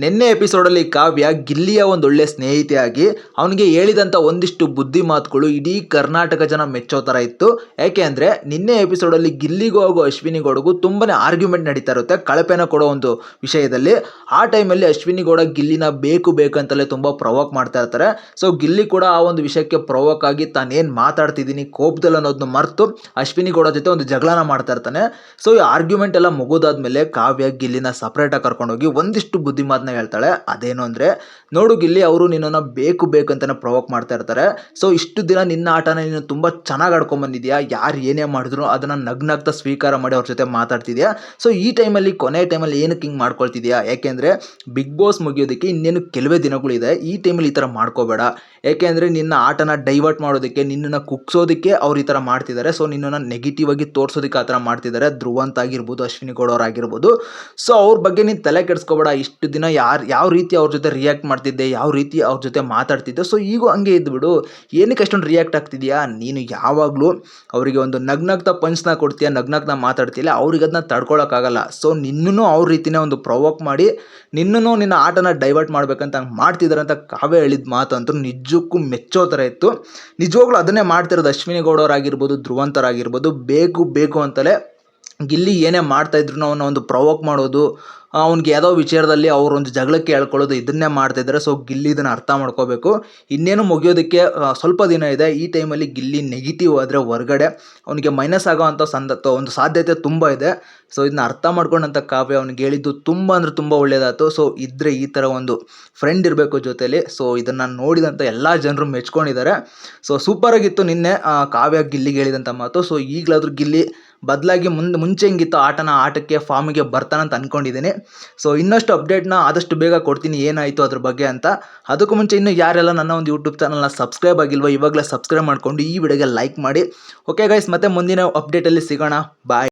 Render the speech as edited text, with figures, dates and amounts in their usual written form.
ನಿನ್ನೆ ಎಪಿಸೋಡಲ್ಲಿ ಕಾವ್ಯ ಗಿಲ್ಲಿಯ ಒಂದೊಳ್ಳೆ ಸ್ನೇಹಿತೆಯಾಗಿ ಅವನಿಗೆ ಹೇಳಿದಂಥ ಒಂದಿಷ್ಟು ಬುದ್ಧಿ ಮಾತುಗಳು ಇಡೀ ಕರ್ನಾಟಕ ಜನ ಮೆಚ್ಚೋ ಥರ ಇತ್ತು. ಯಾಕೆ ಅಂದರೆ ನಿನ್ನೆ ಎಪಿಸೋಡಲ್ಲಿ ಗಿಲ್ಲಿಗೂ ಹಾಗೂ ಅಶ್ವಿನಿ ಗೌಡಗೂ ತುಂಬಾ ಆರ್ಗ್ಯುಮೆಂಟ್ ನಡೀತಾ ಇರುತ್ತೆ ಕಳಪೆನ ಕೊಡೋ ಒಂದು ವಿಷಯದಲ್ಲಿ. ಆ ಟೈಮಲ್ಲಿ ಅಶ್ವಿನಿ ಗೌಡ ಗಿಲ್ಲಿನ ಬೇಕು ಬೇಕಂತಲೇ ತುಂಬ ಪ್ರವೋಕ್ ಮಾಡ್ತಾ ಇರ್ತಾರೆ. ಸೊ ಗಿಲ್ಲಿ ಕೂಡ ಆ ಒಂದು ವಿಷಯಕ್ಕೆ ಪ್ರವೋಕ್ ಆಗಿ ತಾನೇನು ಮಾತಾಡ್ತಿದ್ದೀನಿ ಕೋಪದಲ್ಲಿ ಅನ್ನೋದನ್ನ ಮರೆತು ಅಶ್ವಿನಿ ಗೌಡ ಜೊತೆ ಒಂದು ಜಗಳನ ಮಾಡ್ತಾ ಇರ್ತಾನೆ. ಸೊ ಈ ಆರ್ಗ್ಯುಮೆಂಟ್ ಎಲ್ಲ ಮುಗಿದಾದ್ಮೇಲೆ ಕಾವ್ಯ ಗಿಲ್ಲಿನ ಸಪ್ರೇಟಾಗಿ ಕರ್ಕೊಂಡೋಗಿ ಒಂದಿಷ್ಟು ಬುದ್ಧಿ ಮಾತನ್ನ ಹೇಳ್ತಾಳೆ. ಅದೇನು ಅಂದರೆ, ನೋಡು ಗಿಲ್ಲಿ, ಅವರು ನಿನ್ನನ್ನು ಬೇಕು ಬೇಕಂತಾನೆ ಪ್ರವೋಕ್ ಮಾಡ್ತಾ ಇರ್ತಾರೆ. ಸೊ ಇಷ್ಟು ದಿನ ನಿನ್ನ ಆಟನ ನೀನು ತುಂಬ ಚೆನ್ನಾಗಿ ಆಡ್ಕೊಂಬಂದಿದ್ಯಾ, ಯಾರು ಏನೇ ಮಾಡಿದ್ರು ಅದನ್ನು ನಗ್ನಗ್ತಾ ಸ್ವೀಕಾರ ಮಾಡಿ ಅವ್ರ ಜೊತೆ ಮಾತಾಡ್ತಿದ್ಯಾ. ಸೊ ಈ ಟೈಮಲ್ಲಿ ಕೊನೆ ಟೈಮಲ್ಲಿ ಏನಕ್ಕೆ ಹಿಂಗೆ ಮಾಡ್ಕೊಳ್ತಿದ್ಯಾ? ಯಾಕೆಂದರೆ ಬಿಗ್ ಬಾಸ್ ಮುಗಿಯೋದಕ್ಕೆ ಇನ್ನೇನು ಕೆಲವೇ ದಿನಗಳಿದೆ. ಈ ಟೈಮಲ್ಲಿ ಈ ಥರ ಮಾಡ್ಕೋಬೇಡ. ಯಾಕೆಂದರೆ ನಿನ್ನ ಆಟನ ಡೈವರ್ಟ್ ಮಾಡೋದಕ್ಕೆ, ನಿನ್ನನ್ನು ಕುಗ್ಸೋದಕ್ಕೆ ಅವ್ರು ಈ ಥರ ಮಾಡ್ತಿದ್ದಾರೆ. ಸೊ ನಿನ್ನನ್ನು ನೆಗೆಟಿವ್ ಆಗಿ ತೋರಿಸೋದಕ್ಕೆ ಆ ಥರ ಮಾಡ್ತಿದ್ದಾರೆ. ಧ್ರುವಂತ ಆಗಿರ್ಬೋದು, ಅಶ್ವಿನಿ ಗೌಡ ಅವರಾಗಿರ್ಬೋದು. ಸೊ ಅವ್ರ ಬಗ್ಗೆ ನೀನು ತಲೆ ಕೆಡಿಸ್ಕೋಬೇಡ. ಇಷ್ಟು ದಿನ ಯಾವ ರೀತಿ ಅವ್ರ ಜೊತೆ ರಿಯಾಕ್ಟ್ ಮಾಡ್ತಿದ್ದೆ, ಯಾವ ರೀತಿ ಅವ್ರ ಜೊತೆ ಮಾತಾಡ್ತಿದ್ದೆ, ಸೊ ಈಗೂ ಹಂಗೆ ಇದ್ಬಿಡು. ಏನಕ್ಕೆ ಅಷ್ಟೊಂದು ರಿಯಾಕ್ಟ್ ಆಗ್ತಿದ್ಯಾ? ನೀನು ಯಾವಾಗಲೂ ಅವರಿಗೆ ಒಂದು ನಗ್ನಗ್ತಾ ಪಂಚ್ನ ಕೊಡ್ತೀಯ, ನಗ್ನಗ್ತಾ ಮಾತಾಡ್ತಿಲ್ಲ, ಅವ್ರಿಗೆ ಅದನ್ನ ತಡ್ಕೊಳಕ್ಕಾಗಲ್ಲ. ಸೊ ನಿನ್ನೂ ಅವ್ರ ರೀತಿಯೇ ಒಂದು ಪ್ರವೋಕ್ ಮಾಡಿ ನಿನ್ನೂ ನಿನ್ನ ಆಟನ ಡೈವರ್ಟ್ ಮಾಡ್ಬೇಕಂತ ಹಂಗೆ ಮಾಡ್ತಿದ್ದಾರೆ ಅಂತ ಕಾವ್ಯ ಹೇಳಿದ ಮಾತಂತೂ ನಿಜಕ್ಕೂ ಮೆಚ್ಚೋ ಥರ ಇತ್ತು. ನಿಜವಾಗ್ಲೂ ಅದನ್ನೇ ಮಾಡ್ತಿರೋದು ಅಶ್ವಿನಿ ಗೌಡವರಾಗಿರ್ಬೋದು, ಧ್ರುವಂತರಾಗಿರ್ಬೋದು. ಬೇಕು ಬೇಕು ಅಂತಲೇ ಗಿಲ್ಲಿ ಏನೇ ಮಾಡ್ತಾಯಿದ್ರು ಅವನ್ನ ಒಂದು ಪ್ರವೋಕ್ ಮಾಡೋದು, ಅವ್ನಿಗೆ ಯಾವುದೋ ವಿಚಾರದಲ್ಲಿ ಅವರೊಂದು ಜಗಳಕ್ಕೆ ಹೇಳ್ಕೊಳ್ಳೋದು, ಇದನ್ನೇ ಮಾಡ್ತಾಯಿದ್ದಾರೆ. ಸೊ ಗಿಲ್ಲಿ ಇದನ್ನು ಅರ್ಥ ಮಾಡ್ಕೋಬೇಕು. ಇನ್ನೇನು ಮುಗಿಯೋದಕ್ಕೆ ಸ್ವಲ್ಪ ದಿನ ಇದೆ. ಈ ಟೈಮಲ್ಲಿ ಗಿಲ್ಲಿ ನೆಗೆಟಿವ್ ಆದರೆ ಹೊರಗಡೆ ಅವನಿಗೆ ಮೈನಸ್ ಆಗೋ ಅಂಥ ಒಂದು ಸಾಧ್ಯತೆ ತುಂಬ ಇದೆ. ಸೊ ಇದನ್ನ ಅರ್ಥ ಮಾಡ್ಕೊಂಡಂಥ ಕಾವ್ಯ ಅವ್ನಿಗೆ ಹೇಳಿದ್ದು ತುಂಬ ಅಂದರೆ ತುಂಬ ಒಳ್ಳೆಯದಾಯ್ತು. ಸೊ ಇದ್ದರೆ ಈ ಥರ ಒಂದು ಫ್ರೆಂಡ್ ಇರಬೇಕು ಜೊತೆಯಲ್ಲಿ. ಸೊ ಇದನ್ನು ನೋಡಿದಂಥ ಎಲ್ಲ ಜನರು ಮೆಚ್ಕೊಂಡಿದ್ದಾರೆ. ಸೊ ಸೂಪರಾಗಿತ್ತು ನಿನ್ನೆ ಕಾವ್ಯ ಗಿಲ್ಲಿಗೆ ಹೇಳಿದಂಥ ಮಾತು. ಸೊ ಈಗಲಾದರೂ ಗಿಲ್ಲಿ ಬದಲಾಗಿ ಮುಂಚೆ ಹೆಂಗಿತ್ತು ಆಟಕ್ಕೆ ಫಾರ್ಮಿಗೆ ಬರ್ತಾನಂತ ಅಂದ್ಕೊಂಡಿದ್ದೀನಿ. ಸೊ ಇನ್ನಷ್ಟು ಅಪ್ಡೇಟ್ನ ಆದಷ್ಟು ಬೇಗ ಕೊಡ್ತೀನಿ ಏನಾಯಿತು ಅದ್ರ ಬಗ್ಗೆ ಅಂತ. ಅದಕ್ಕೂ ಮುಂಚೆ ಇನ್ನೂ ಯಾರೆಲ್ಲ ನನ್ನ ಒಂದು ಯೂಟ್ಯೂಬ್ ಚಾನಲ್ನ ಸಬ್ಸ್ಕ್ರೈಬ್ ಆಗಿಲ್ವೋ ಇವಾಗಲೇ ಸಬ್ಸ್ಕ್ರೈಬ್ ಮಾಡಿಕೊಂಡು ಈ ವಿಡಿಯೋಗೆ ಲೈಕ್ ಮಾಡಿ. ಓಕೆ ಗೈಸ್, ಮತ್ತೆ ಮುಂದಿನ ಅಪ್ಡೇಟಲ್ಲಿ ಸಿಗೋಣ. ಬಾಯ್.